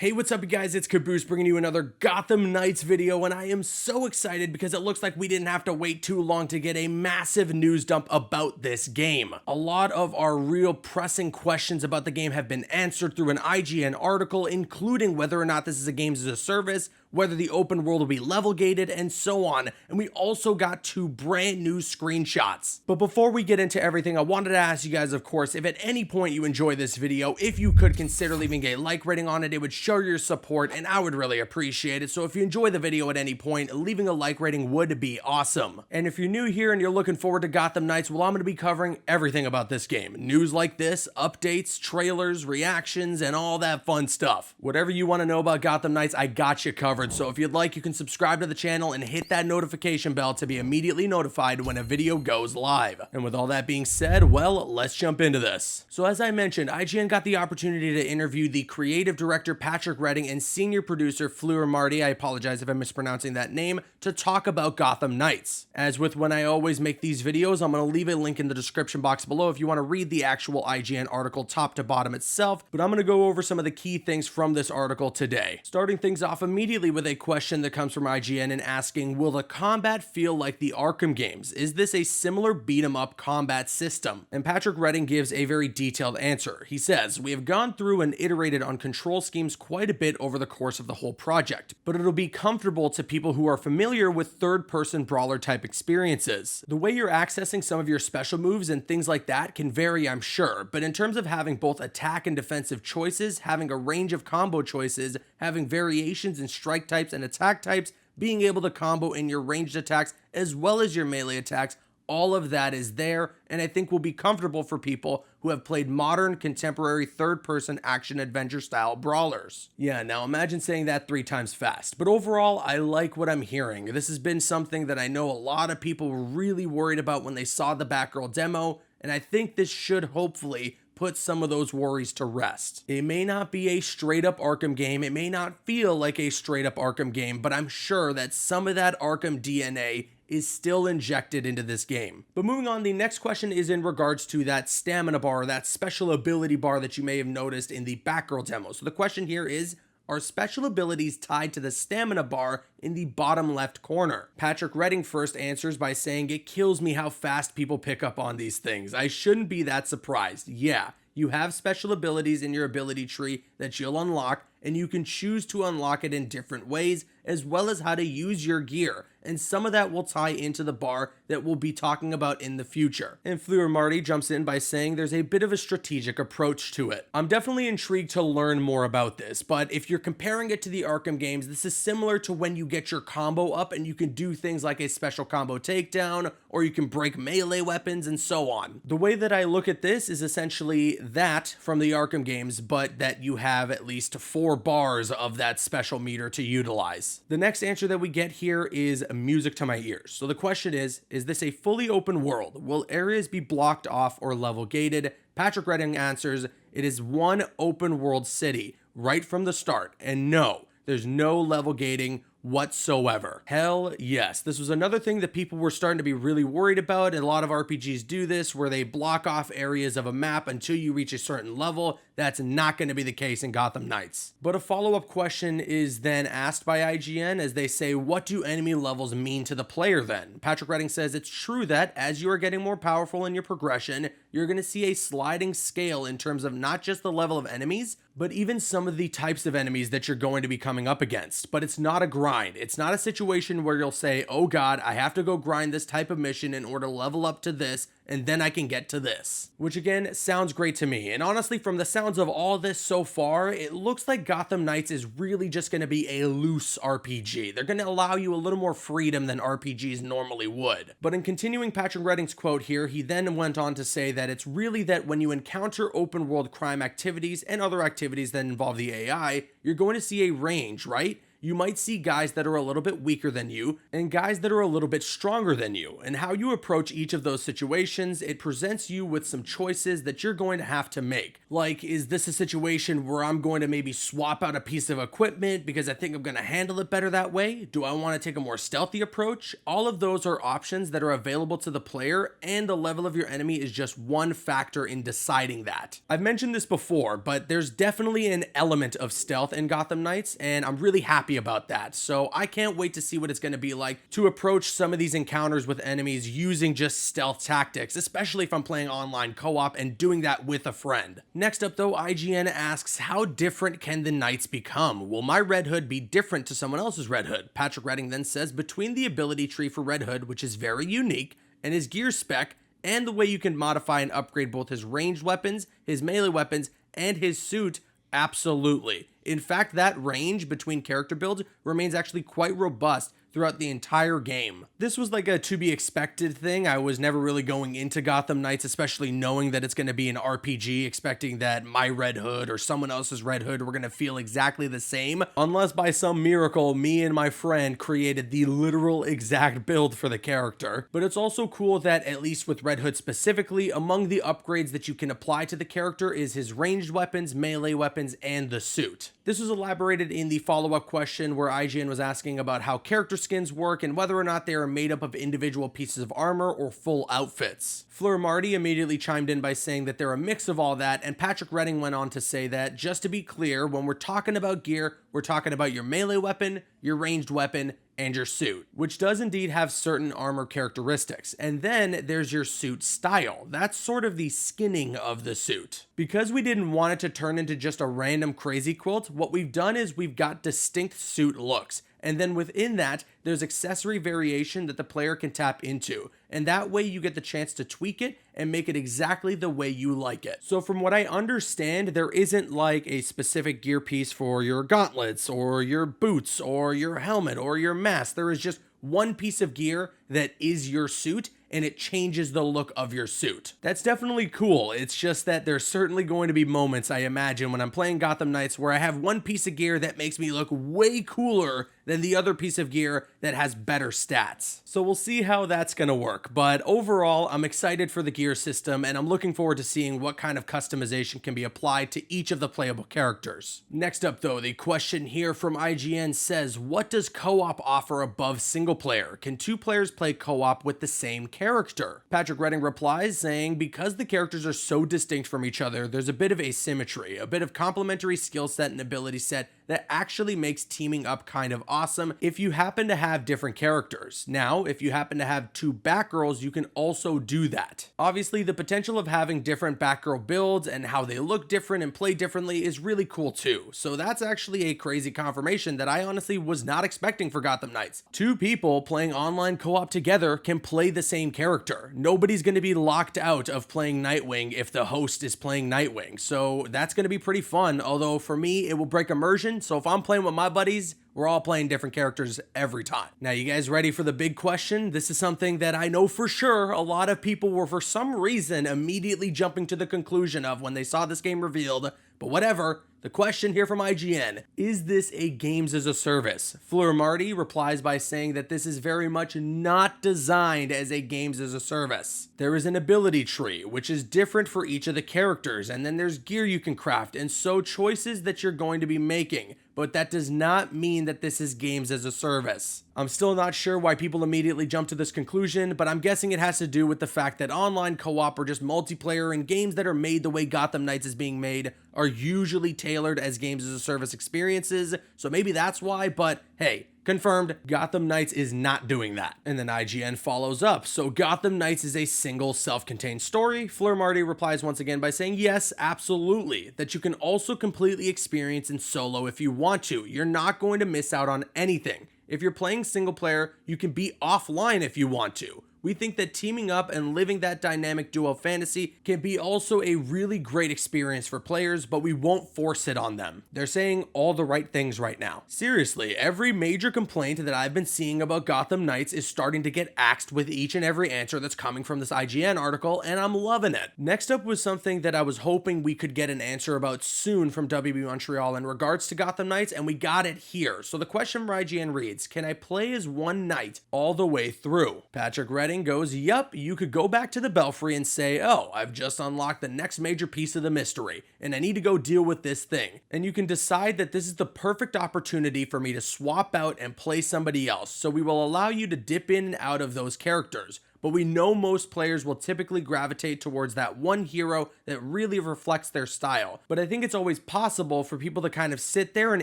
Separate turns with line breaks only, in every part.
Hey, what's up you guys, it's Caboose bringing you another Gotham Knights video, and I am so excited because it looks like we didn't have to wait too long to get a massive news dump about this game. A lot of our real pressing questions about the game have been answered through an IGN article, including whether or not this is a game as a service, whether the open world will be level gated, and so on. And we also got two brand new screenshots. But before we get into everything, I wanted to ask you guys, of course, if at any point you enjoy this video, if you could consider leaving a like rating on it, it would show your support and I would really appreciate it. So if you enjoy the video at any point, leaving a like rating would be awesome. And if you're new here and you're looking forward to Gotham Knights, well, I'm going to be covering everything about this game. News like this, updates, trailers, reactions, and all that fun stuff. Whatever you want to know about Gotham Knights, I got you covered. So if you'd like, you can subscribe to the channel and hit that notification bell to be immediately notified when a video goes live. And with all that being said, well, let's jump into this. So as I mentioned, IGN got the opportunity to interview the creative director Patrick Redding and senior producer Fleur Marty, I apologize if I'm mispronouncing that name, to talk about Gotham Knights. As with when I always make these videos, I'm going to leave a link in the description box below if you want to read the actual IGN article top to bottom itself, but I'm going to go over some of the key things from this article today. Starting things off immediately with a question that comes from IGN and asking, will the combat feel like the Arkham games? Is this a similar beat 'em up combat system? And Patrick Redding gives a very detailed answer. He says, we have gone through and iterated on control schemes quite a bit over the course of the whole project, but it'll be comfortable to people who are familiar with third-person brawler type experiences. The way you're accessing some of your special moves and things like that can vary, I'm sure, but in terms of having both attack and defensive choices, having a range of combo choices, having variations in strike types and attack types, being able to combo in your ranged attacks as well as your melee attacks, all of that is there, and I think will be comfortable for people who have played modern, contemporary, third-person action-adventure style brawlers. Yeah, now imagine saying that 3 times fast. But overall, I like what I'm hearing. This has been something that I know a lot of people were really worried about when they saw the Batgirl demo, and I think this should hopefully put some of those worries to rest. It may not be a straight-up Arkham game, it may not feel like a straight-up Arkham game, but I'm sure that some of that Arkham DNA is still injected into this game. But moving on, the next question is in regards to that stamina bar, that special ability bar that you may have noticed in the Batgirl demo. So the question here is, are special abilities tied to the stamina bar in the bottom left corner? Patrick Redding first answers by saying, it kills me how fast people pick up on these things. I shouldn't be that surprised. Yeah, you have special abilities in your ability tree that you'll unlock, and you can choose to unlock it in different ways, as well as how to use your gear, and some of that will tie into the bar that we'll be talking about in the future. And Fleur Marty jumps in by saying there's a bit of a strategic approach to it. I'm definitely intrigued to learn more about this, but if you're comparing it to the Arkham games, this is similar to when you get your combo up and you can do things like a special combo takedown, or you can break melee weapons and so on. The way that I look at this is essentially that from the Arkham games, but that you have at least 4 bars of that special meter to utilize. The next answer that we get here is music to my ears. So the question is this a fully open world? Will areas be blocked off or level gated? Patrick Redding answers, it is one open world city right from the start, and no, there's no level gating whatsoever. Hell yes. This was another thing that people were starting to be really worried about, and a lot of RPGs do this where they block off areas of a map until you reach a certain level. That's not going to be the case in Gotham Knights. But a follow-up question is then asked by IGN as they say, what do enemy levels mean to the player then? Patrick Redding says it's true that as you are getting more powerful in your progression, you're going to see a sliding scale in terms of not just the level of enemies, but even some of the types of enemies that you're going to be coming up against. But it's not a grind. It's not a situation where you'll say, oh God, I have to go grind this type of mission in order to level up to this, and then I can get to this. Which again, sounds great to me. And honestly, from the sounds of all this so far, it looks like Gotham Knights is really just going to be a loose RPG. They're going to allow you a little more freedom than RPGs normally would. But in continuing Patrick Redding's quote here, he then went on to say that it's really that when you encounter open world crime activities and other activities that involve the AI, you're going to see a range, right? you might see guys that are a little bit weaker than you and guys that are a little bit stronger than you. And how you approach each of those situations, it presents you with some choices that you're going to have to make. Like, is this a situation where I'm going to maybe swap out a piece of equipment because I think I'm going to handle it better that way? Do I want to take a more stealthy approach? All of those are options that are available to the player, and the level of your enemy is just one factor in deciding that. I've mentioned this before, but there's definitely an element of stealth in Gotham Knights, and I'm really happy about that. So I can't wait to see what it's going to be like to approach some of these encounters with enemies using just stealth tactics, especially if I'm playing online co-op and doing that with a friend. Next up though, IGN asks, how different can the Knights become? Will my Red Hood be different to someone else's Red Hood? Patrick Redding then says, between the ability tree for Red Hood, which is very unique, and his gear spec, and the way you can modify and upgrade both his ranged weapons, his melee weapons, and his suit, absolutely. In fact, that range between character builds remains actually quite robust throughout the entire game. This was like a to be expected thing. I was never really going into Gotham Knights, especially knowing that it's going to be an RPG, expecting that my Red Hood or someone else's Red Hood were going to feel exactly the same, unless by some miracle me and my friend created the literal exact build for the character. But it's also cool that, at least with Red Hood specifically, among the upgrades that you can apply to the character is his ranged weapons, melee weapons, and the suit. This was elaborated in the follow-up question where IGN was asking about how character skins work and whether or not they are made up of individual pieces of armor or full outfits. Fleur Marty immediately chimed in by saying that they're a mix of all that, and Patrick Redding went on to say that, just to be clear, when we're talking about gear, we're talking about your melee weapon, your ranged weapon, and your suit, which does indeed have certain armor characteristics. And then there's your suit style. That's sort of the skinning of the suit. Because we didn't want it to turn into just a random crazy quilt, what we've done is we've got distinct suit looks. And then within that, there's accessory variation that the player can tap into. And that way you get the chance to tweak it and make it exactly the way you like it. So from what I understand, there isn't like a specific gear piece for your gauntlets or your boots or your helmet or your mask. There is just one piece of gear that is your suit, and it changes the look of your suit. That's definitely cool. It's just that there's certainly going to be moments, I imagine, when I'm playing Gotham Knights where I have one piece of gear that makes me look way cooler than the other piece of gear that has better stats. So we'll see how that's gonna work. But overall, I'm excited for the gear system, and I'm looking forward to seeing what kind of customization can be applied to each of the playable characters. Next up though, the question here from IGN says, what does co-op offer above single player? Can two players play co-op with the same character? Patrick Redding replies saying, because the characters are so distinct from each other, there's a bit of asymmetry, a bit of complementary skill set and ability set that actually makes teaming up kind of awesome if you happen to have different characters. Now, if you happen to have two Batgirls, you can also do that. Obviously, the potential of having different Batgirl builds and how they look different and play differently is really cool too. So that's actually a crazy confirmation that I honestly was not expecting for Gotham Knights. Two people playing online co-op together can play the same character. Nobody's going to be locked out of playing Nightwing if the host is playing Nightwing. So that's going to be pretty fun, although for me, it will break immersion. So if I'm playing with my buddies, we're all playing different characters every time. Now, you guys ready for the big question? This is something that I know for sure a lot of people were for some reason immediately jumping to the conclusion of when they saw this game revealed, but whatever. The question here from IGN, is this a games as a service? Fleur Marty replies by saying that this is very much not designed as a games as a service. There is an ability tree, which is different for each of the characters, and then there's gear you can craft, and so choices that you're going to be making. But that does not mean that this is games as a service. I'm still not sure why people immediately jump to this conclusion, but I'm guessing it has to do with the fact that online co-op or just multiplayer and games that are made the way Gotham Knights is being made are usually tailored as games as a service experiences, so maybe that's why, but hey, confirmed, Gotham Knights is not doing that. And then IGN follows up. So Gotham Knights is a single self-contained story. Fleur Marty replies once again by saying, yes, absolutely, that you can also completely experience in solo if you want to. You're not going to miss out on anything. If you're playing single player, you can be offline if you want to. We think that teaming up and living that dynamic duo fantasy can be also a really great experience for players, but we won't force it on them. They're saying all the right things right now. Seriously, every major complaint that I've been seeing about Gotham Knights is starting to get axed with each and every answer that's coming from this IGN article, and I'm loving it. Next up was something that I was hoping we could get an answer about soon from WB Montreal in regards to Gotham Knights, and we got it here. So the question from IGN reads, can I play as one knight all the way through? Patrick Redding goes, yup, you could go back to the Belfry and say, oh, I've just unlocked the next major piece of the mystery, and I need to go deal with this thing. And you can decide that this is the perfect opportunity for me to swap out and play somebody else. So we will allow you to dip in and out of those characters. But we know most players will typically gravitate towards that one hero that really reflects their style. But I think it's always possible for people to kind of sit there and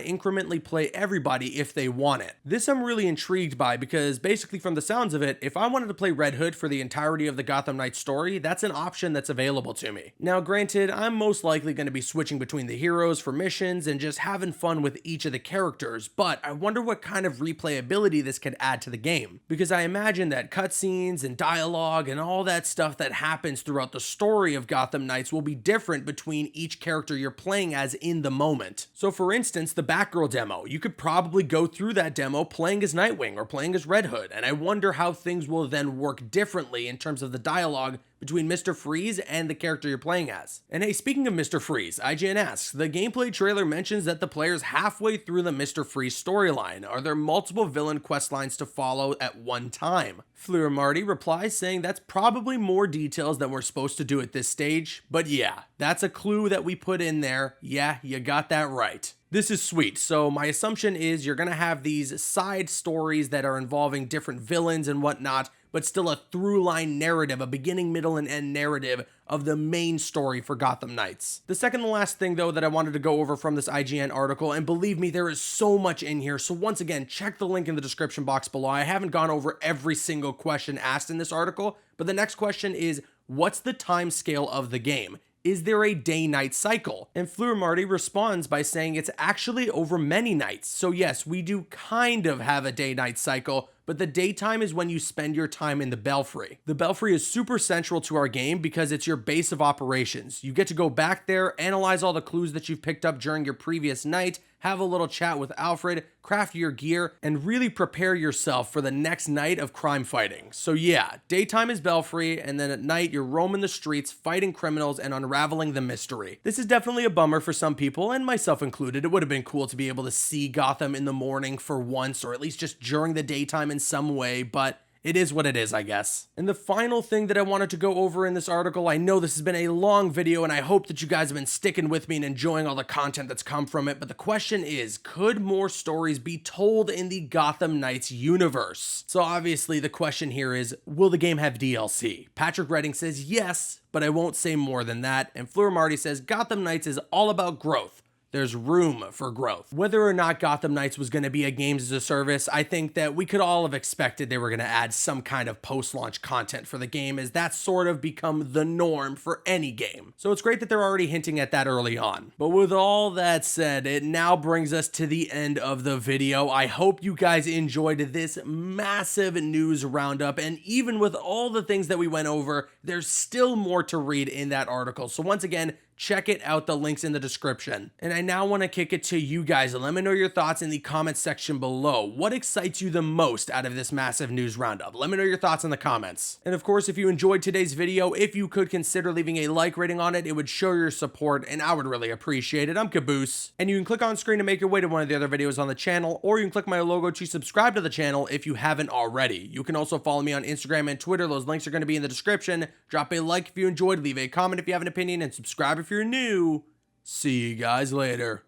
incrementally play everybody if they want it. This I'm really intrigued by because basically from the sounds of it, if I wanted to play Red Hood for the entirety of the Gotham Knights story, that's an option that's available to me. Now granted, I'm most likely going to be switching between the heroes for missions and just having fun with each of the characters, but I wonder what kind of replayability this could add to the game. Because I imagine that cutscenes and dialogue and all that stuff that happens throughout the story of Gotham Knights will be different between each character you're playing as in the moment. So for instance, the Batgirl demo, you could probably go through that demo playing as Nightwing or playing as Red Hood, and I wonder how things will then work differently in terms of the dialogue between Mr. Freeze and the character you're playing as. And hey, speaking of Mr. Freeze, IGN asks, the gameplay trailer mentions that the player's halfway through the Mr. Freeze storyline. Are there multiple villain quest lines to follow at one time? Fleur Marty replies saying that's probably more details than we're supposed to do at this stage, but yeah, that's a clue that we put in there. Yeah, you got that right. This is sweet. So my assumption is you're gonna have these side stories that are involving different villains and whatnot, but still a through line narrative, a beginning, middle, and end narrative of the main story for Gotham Knights. The second and last thing though that I wanted to go over from this IGN article, and believe me, there is so much in here, so once again, check the link in the description box below. I haven't gone over every single question asked in this article, but the next question is, what's the time scale of the game? Is there a day-night cycle? And Fleur Marty responds by saying it's actually over many nights. So yes, we do kind of have a day-night cycle, but the daytime is when you spend your time in the Belfry. The Belfry is super central to our game because it's your base of operations. You get to go back there, analyze all the clues that you've picked up during your previous night, have a little chat with Alfred, craft your gear, and really prepare yourself for the next night of crime fighting. So yeah, daytime is Belfry, and then at night you're roaming the streets, fighting criminals, and unraveling the mystery. This is definitely a bummer for some people, and myself included. It would have been cool to be able to see Gotham in the morning for once, or at least just during the daytime in some way, but it is what it is, I guess. And the final thing that I wanted to go over in this article, I know this has been a long video and I hope that you guys have been sticking with me and enjoying all the content that's come from it, but the question is, could more stories be told in the Gotham Knights universe? So obviously the question here is, will the game have DLC? Patrick Redding says yes, but I won't say more than that. And Fleur Marty says Gotham Knights is all about growth. There's room for growth. Whether or not Gotham Knights was going to be a games as a service, I think that we could all have expected they were going to add some kind of post-launch content for the game, as that's sort of become the norm for any game. So it's great that they're already hinting at that early on. But with all that said, it now brings us to the end of the video. I hope you guys enjoyed this massive news roundup, and even with all the things that we went over, there's still more to read in that article. So once again, check it out, the link's in the description. And I now want to kick it to you guys and let me know your thoughts in the comments section below. What excites you the most out of this massive news roundup? Let me know your thoughts in the comments. And of course, if you enjoyed today's video, if you could consider leaving a like rating on it, it would show your support and I would really appreciate it. I'm Caboose, and you can click on screen to make your way to one of the other videos on the channel, or you can click my logo to subscribe to the channel if you haven't already. You can also follow me on Instagram and Twitter. Those links are going to be in the description. Drop a like if you enjoyed, leave a comment if you have an opinion, and subscribe if you're new. See you guys later.